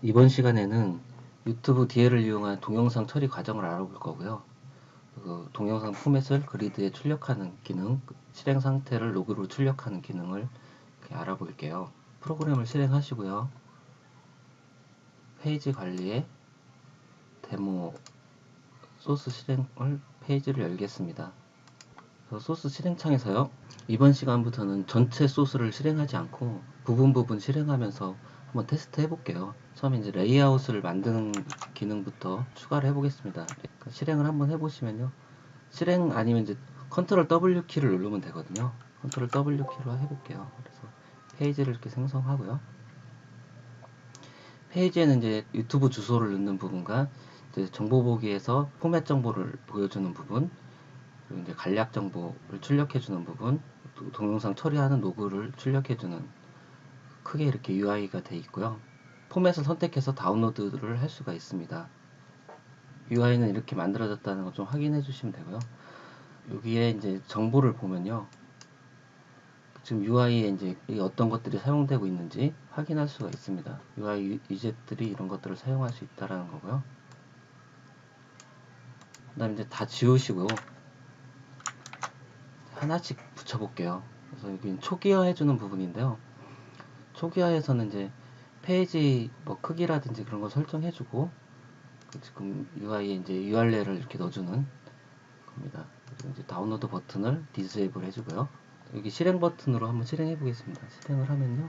이번 시간에는 유튜브 DL을 이용한 동영상 처리 과정을 알아볼 거고요. 그 동영상 포맷을 그리드에 출력하는 기능, 실행 상태를 로그로 출력하는 기능을 이렇게 알아볼게요. 프로그램을 실행하시고요. 페이지 관리에 데모 소스 실행을 페이지를 열겠습니다. 소스 실행창에서요. 이번 시간부터는 전체 소스를 실행하지 않고 부분 실행하면서 한번 테스트 해볼게요. 처음에 이제 레이아웃을 만드는 기능부터 추가를 해보겠습니다. 그러니까 실행을 한번 해보시면요. 실행 아니면 이제 컨트롤 W 키를 누르면 되거든요. 컨트롤 W 키로 해볼게요. 그래서 페이지를 이렇게 생성하고요. 페이지에는 이제 유튜브 주소를 넣는 부분과 이제 정보 보기에서 포맷 정보를 보여주는 부분, 그리고 이제 간략 정보를 출력해주는 부분, 또 동영상 처리하는 로그를 출력해주는 크게 이렇게 UI가 되어 있고요. 포맷을 선택해서 다운로드를 할 수가 있습니다. UI는 이렇게 만들어졌다는 거 좀 확인해 주시면 되고요. 여기에 이제 정보를 보면요. 지금 UI에 이제 어떤 것들이 사용되고 있는지 확인할 수가 있습니다. UI 위젯들이 이런 것들을 사용할 수 있다라는 거고요. 그 다음에 이제 다 지우시고 하나씩 붙여볼게요. 그래서 여기 초기화 해주는 부분인데요. 초기화에서는 이제 페이지 뭐 크기라든지 그런 거 설정해주고 지금 UI에 이제 URL을 이렇게 넣어주는 겁니다. 그리고 이제 다운로드 버튼을 디스에이블 해주고요. 여기 실행 버튼으로 한번 실행해 보겠습니다. 실행을 하면요.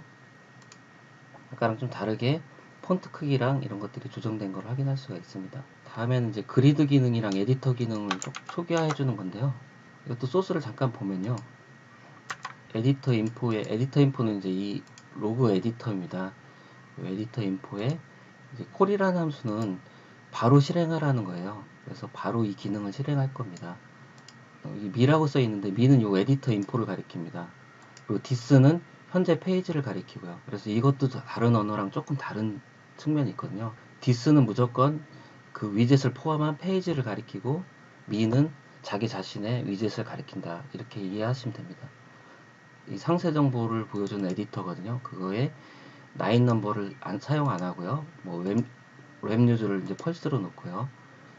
아까랑 좀 다르게 폰트 크기랑 이런 것들이 조정된 걸 확인할 수가 있습니다. 다음에는 이제 그리드 기능이랑 에디터 기능을 초기화해 주는 건데요. 이것도 소스를 잠깐 보면요. 에디터 인포는 이제 이 로그 에디터입니다. 에디터 인포에 이제 콜이라는 함수는 바로 실행하라는 거예요. 그래서 바로 이 기능을 실행할 겁니다. 이 미라고 써 있는데 미는 요 에디터 인포를 가리킵니다. 그리고 디스는 현재 페이지를 가리키고요. 그래서 이것도 다른 언어랑 조금 다른 측면이 있거든요. 디스는 무조건 그 위젯을 포함한 페이지를 가리키고 미는 자기 자신의 위젯을 가리킨다. 이렇게 이해하시면 됩니다. 이 상세 정보를 보여주는 에디터거든요. 그거에 라인 넘버를 사용 안 하고요. 뭐 웹 뉴즈를 이제 펄스로 놓고요.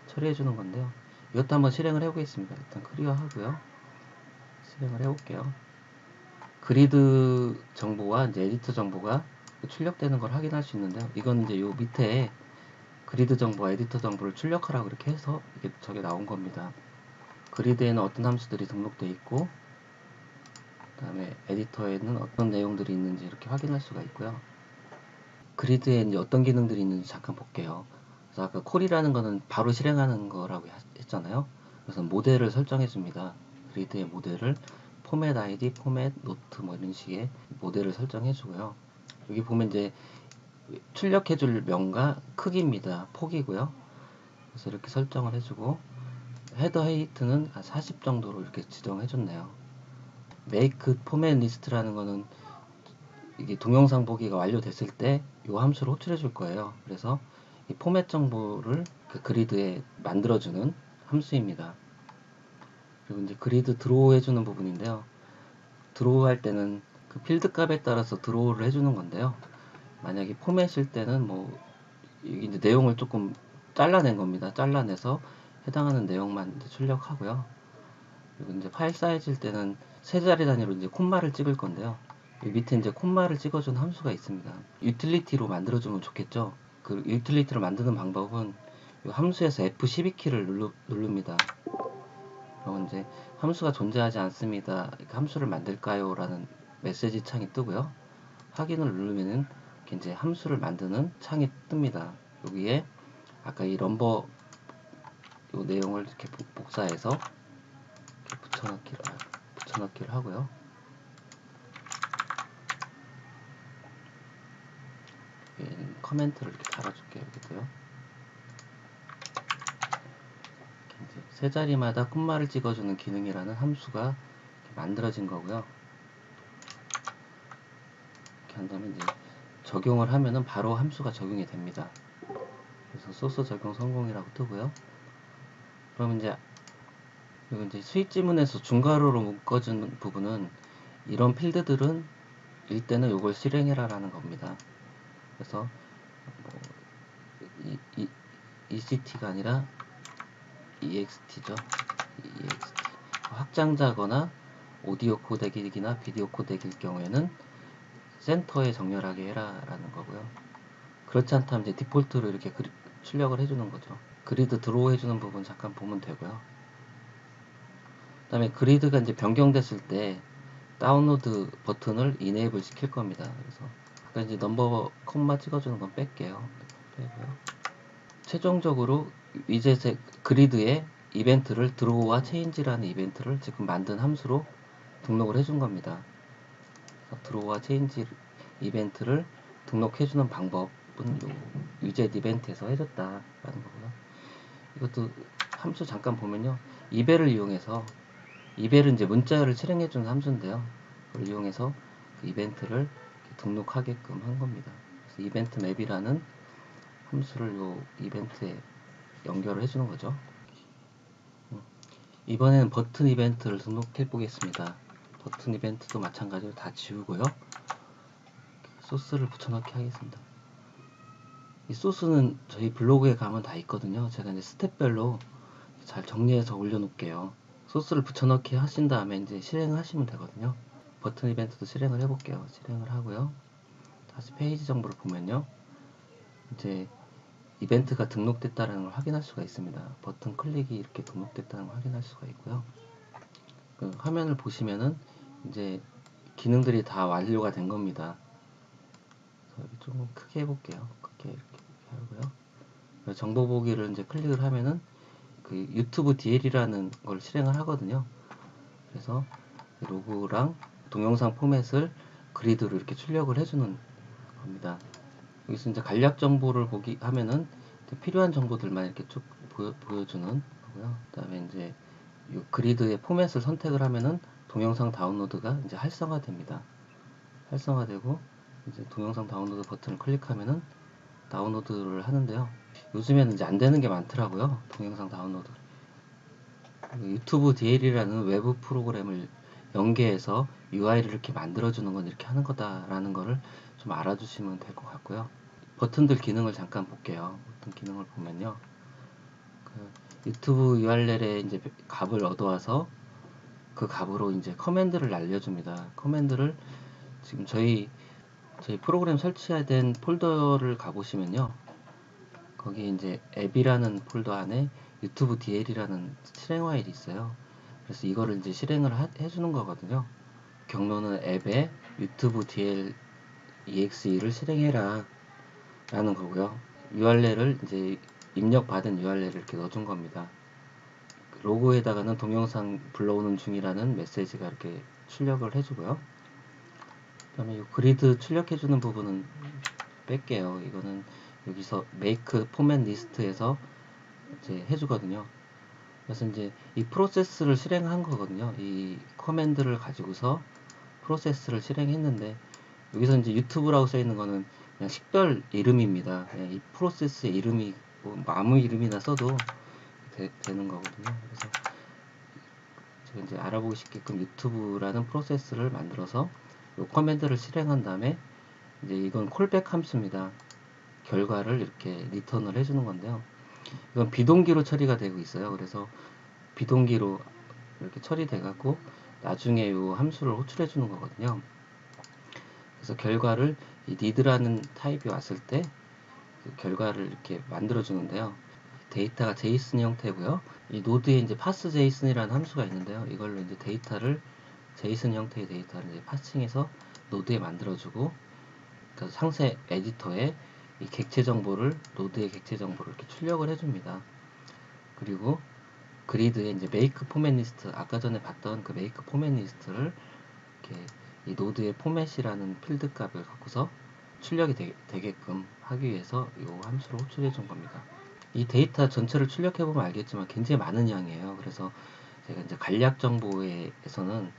처리해 주는 건데요. 이것도 한번 실행을 해보겠습니다. 일단 클리어 하고요. 실행을 해볼게요. 그리드 정보와 이제 에디터 정보가 출력되는 걸 확인할 수 있는데요. 이건 이제 요 밑에 그리드 정보와 에디터 정보를 출력하라고 이렇게 해서 이게 저게 나온 겁니다. 그리드에는 어떤 함수들이 등록되어 있고, 그 다음에 에디터에는 어떤 내용들이 있는지 이렇게 확인할 수가 있고요. 그리드에 이제 어떤 기능들이 있는지 잠깐 볼게요. 그래서 아까 콜이라는 거는 바로 실행하는 거라고 했잖아요. 그래서 모델을 설정해 줍니다. 그리드의 모델을 포맷 아이디, 포맷 노트 뭐 이런 식의 모델을 설정해 주고요. 여기 보면 이제 출력해 줄 명과 크기입니다. 폭이고요. 그래서 이렇게 설정을 해주고 헤더 헤이트는 40 정도로 이렇게 지정해 줬네요. make 포맷 리스트라는 거는 이게 동영상 보기가 완료됐을 때 이 함수를 호출해 줄 거예요. 그래서 이 포맷 정보를 그 그리드에 만들어주는 함수입니다. 그리고 이제 그리드 드로우 해주는 부분인데요. 드로우 할 때는 그 필드 값에 따라서 드로우를 해주는 건데요. 만약에 포맷일 때는 뭐 이제 내용을 조금 잘라낸 겁니다. 잘라내서 해당하는 내용만 이제 출력하고요. 그리고 이제 파일 사이즈일 때는 세 자리 단위로 이제 콤마를 찍을 건데요. 이 밑에 이제 콤마를 찍어준 함수가 있습니다. 유틸리티로 만들어주면 좋겠죠. 그 유틸리티를 만드는 방법은 이 함수에서 F12키를 누릅니다. 그럼 이제 함수가 존재하지 않습니다. 함수를 만들까요? 라는 메시지 창이 뜨고요. 확인을 누르면은 이제 함수를 만드는 창이 뜹니다. 여기에 아까 이 럼버 요 내용을 이렇게 복사해서 이렇게 붙여넣기를 하고요. 커멘트를 이렇게 달아줄게요. 여기도요. 이제 세 자리마다 콤마를 찍어주는 기능이라는 함수가 만들어진 거고요. 이렇게 한 다음에 이제 적용을 하면은 바로 함수가 적용이 됩니다. 그래서 소스 적용 성공이라고 뜨고요. 그럼 이제 그리고 이제 수익 지문에서 중괄호로 묶어준 부분은 이런 필드들은 일 때는 이걸 실행해라 라는 겁니다. 그래서 뭐 ECT가 아니라 EXT죠. EXT. 확장자거나 오디오 코덱이나 비디오 코덱일 경우에는 센터에 정렬하게 해라 라는 거고요. 그렇지 않다면 이제 디폴트로 이렇게 출력을 해주는 거죠. 그리드 드로우 해주는 부분 잠깐 보면 되고요. 그 다음에 그리드가 이제 변경됐을 때 다운로드 버튼을 이네이블 시킬 겁니다. 그래서 아까 이제 넘버 콤마 찍어주는 건 뺄게요. 빼고요. 최종적으로 위젯의 그리드에 이벤트를 드로우와 체인지라는 이벤트를 지금 만든 함수로 등록을 해준 겁니다. 드로우와 체인지 이벤트를 등록해주는 방법은 요 위젯 이벤트에서 해줬다라는 거고요. 이것도 함수 잠깐 보면요, 이벨을 이용해서, 이벨은 이제 문자를 실행해주는 함수인데요, 그걸 이용해서 그 이벤트를 등록하게끔 한 겁니다. 그래서 이벤트 맵이라는 함수를 요 이벤트에 연결을 해주는 거죠. 이번에는 버튼 이벤트를 등록해 보겠습니다. 버튼 이벤트도 마찬가지로 다 지우고요. 소스를 붙여넣기 하겠습니다. 이 소스는 저희 블로그에 가면 다 있거든요. 제가 이제 스텝별로 잘 정리해서 올려놓을게요. 소스를 붙여넣기 하신 다음에 이제 실행을 하시면 되거든요. 버튼 이벤트도 실행을 해볼게요. 실행을 하고요. 다시 페이지 정보를 보면요, 이제 이벤트가 등록됐다는 걸 확인할 수가 있습니다. 버튼 클릭이 이렇게 등록됐다는 걸 확인할 수가 있고요. 그 화면을 보시면은 이제 기능들이 다 완료가 된 겁니다. 여기 좀 크게 해볼게요. 크게 이렇게 하고요. 정보 보기를 이제 클릭을 하면은 그 유튜브 DL이라는 걸 실행을 하거든요. 그래서 로고랑 동영상 포맷을 그리드로 이렇게 출력을 해주는 겁니다. 여기서 이제 간략 정보를 보기 하면은 필요한 정보들만 이렇게 쭉 보여주는 거고요. 그 다음에 이제 이 그리드의 포맷을 선택을 하면은 동영상 다운로드가 이제 활성화됩니다. 활성화되고 이제 동영상 다운로드 버튼을 클릭하면은 다운로드를 하는데요. 요즘에는 이제 안 되는 게 많더라고요. 동영상 다운로드. 유튜브 DL이라는 외부 프로그램을 연계해서 UI를 이렇게 만들어주는 건 이렇게 하는 거다라는 거를 좀 알아주시면 될 것 같고요. 버튼들 기능을 잠깐 볼게요. 버튼 기능을 보면요, 그 유튜브 URL에 이제 값을 얻어와서 그 값으로 이제 커맨드를 날려줍니다. 커맨드를 지금 저희 프로그램 설치된 폴더를 가보시면요, 거기 이제 앱이라는 폴더 안에 유튜브 DL이라는 실행 파일이 있어요. 그래서 이거를 이제 실행을 해주는 거거든요. 경로는 앱에 유튜브 DL EXE를 실행해라 라는 거고요. URL을 이제 입력받은 URL을 이렇게 넣어준 겁니다. 로고에다가는 동영상 불러오는 중이라는 메시지가 이렇게 출력을 해주고요. 그 다음에 이 그리드 출력해주는 부분은 뺄게요. 이거는 여기서 make format list에서 이제 해주거든요. 그래서 이제 이 프로세스를 실행한 거거든요. 이 커맨드를 가지고서 프로세스를 실행했는데, 여기서 이제 유튜브라고 써 있는 거는 그냥 식별 이름입니다. 그냥 이 프로세스의 이름이 뭐 아무 이름이나 써도 되는 거거든요. 그래서 제가 이제 알아보기 쉽게끔 유튜브라는 프로세스를 만들어서 이 커맨드를 실행한 다음에 이제 이건 콜백 함수입니다. 결과를 이렇게 리턴을 해주는 건데요. 이건 비동기로 처리가 되고 있어요. 그래서 비동기로 이렇게 처리돼 갖고 나중에 이 함수를 호출해 주는 거거든요. 그래서 결과를 이 need라는 타입이 왔을 때 그 결과를 이렇게 만들어 주는데요. 데이터가 JSON 형태고요. 이 노드에 이제 parseJSON이라는 함수가 있는데요. 이걸로 이제 데이터를 JSON 형태의 데이터를 이제 파싱해서 노드에 만들어주고, 그 상세 에디터에 이 객체 정보를, 노드의 객체 정보를 이렇게 출력을 해줍니다. 그리고 그리드에 이제 make format list, 아까 전에 봤던 그 make format list를 이렇게 이 노드의 포맷이라는 필드 값을 갖고서 출력이 되게끔 하기 위해서 이 함수를 호출해 준 겁니다. 이 데이터 전체를 출력해 보면 알겠지만 굉장히 많은 양이에요. 그래서 제가 이제 간략 정보에서는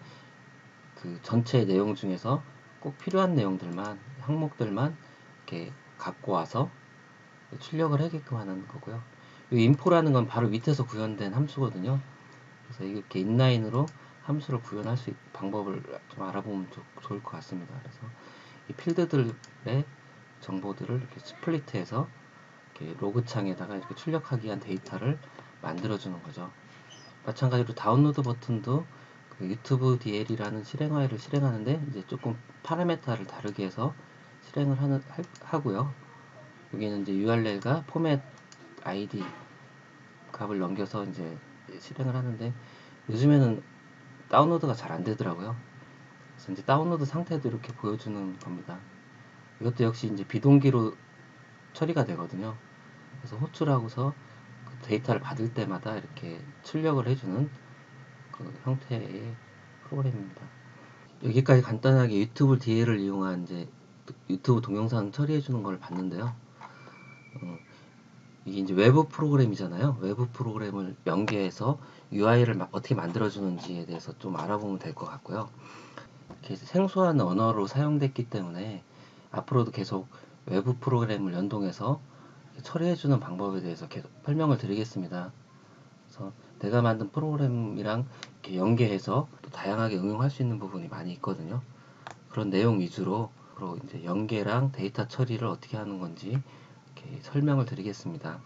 그 전체 내용 중에서 꼭 필요한 내용들만, 항목들만 이렇게 갖고 와서 출력을 하게끔 하는 거고요. 이 info라는 건 바로 밑에서 구현된 함수거든요. 그래서 이렇게 인라인으로 함수를 구현할 수 있는 방법을 좀 알아보면 좋을 것 같습니다. 그래서 이 필드들의 정보들을 이렇게 스플리트해서 이렇게 이렇게 로그 창에다가 이렇게 출력하기 위한 데이터를 만들어주는 거죠. 마찬가지로 다운로드 버튼도 그 유튜브 DL이라는 실행화를 실행하는데 이제 조금 파라메타를 다르게 해서 실행을 하고요. 여기는 이제 URL과 포맷 ID 값을 넘겨서 이제 실행을 하는데 요즘에는 다운로드가 잘 안 되더라고요. 그래서 이제 다운로드 상태도 이렇게 보여주는 겁니다. 이것도 역시 이제 비동기로 처리가 되거든요. 그래서 호출하고서 그 데이터를 받을 때마다 이렇게 출력을 해주는 그 형태의 프로그램입니다. 여기까지 간단하게 유튜브 DL을 이용한 이제 유튜브 동영상 처리해주는 걸 봤는데요. 이게 이제 외부 프로그램이잖아요. 외부 프로그램을 연계해서 UI를 어떻게 만들어주는지에 대해서 좀 알아보면 될 것 같고요. 이렇게 생소한 언어로 사용됐기 때문에 앞으로도 계속 외부 프로그램을 연동해서 처리해주는 방법에 대해서 계속 설명을 드리겠습니다. 그래서 내가 만든 프로그램이랑 이렇게 연계해서 또 다양하게 응용할 수 있는 부분이 많이 있거든요. 그런 내용 위주로 이제 연계랑 데이터 처리를 어떻게 하는 건지 이렇게 설명을 드리겠습니다.